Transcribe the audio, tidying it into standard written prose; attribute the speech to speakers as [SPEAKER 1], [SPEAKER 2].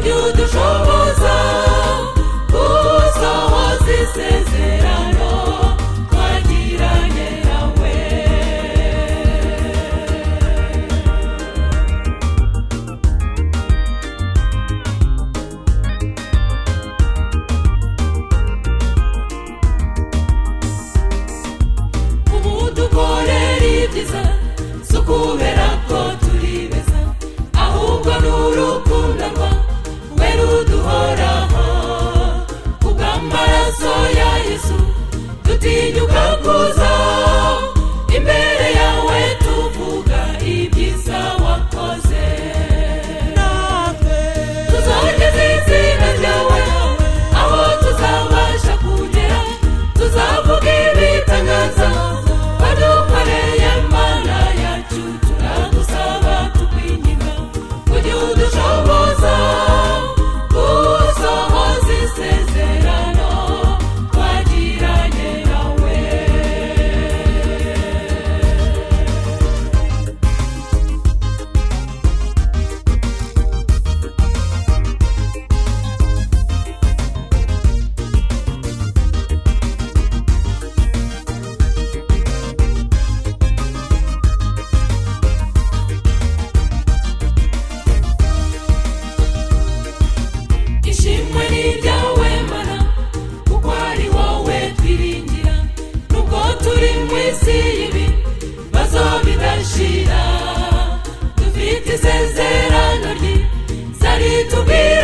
[SPEAKER 1] ujye udushoboza gusohoza isezerano twagiranye nawe. Dukorera ibyiza si ukubera ko turi beza, ahubwo ni urukundo rwawe ruduhoraho. Kubw'amaraso ya Yesu dutinyuka kuza imbere yawe tuvuga ibyiza wakoze. Tuzogeza izina ryawe aho tuzabasha kugera, tuzavuga ibitangaza wadukoreye Mana yacu. Turagusaba tukwinginga ujye udushoboza gusohoza isezerano twagiranye nawe. Ishimwe ni iryawe Mana, kuko ari wowe twiringira. Nubwo turi mu isi y'ibibazo bidashira, dufite isezerano ryiza ritubwira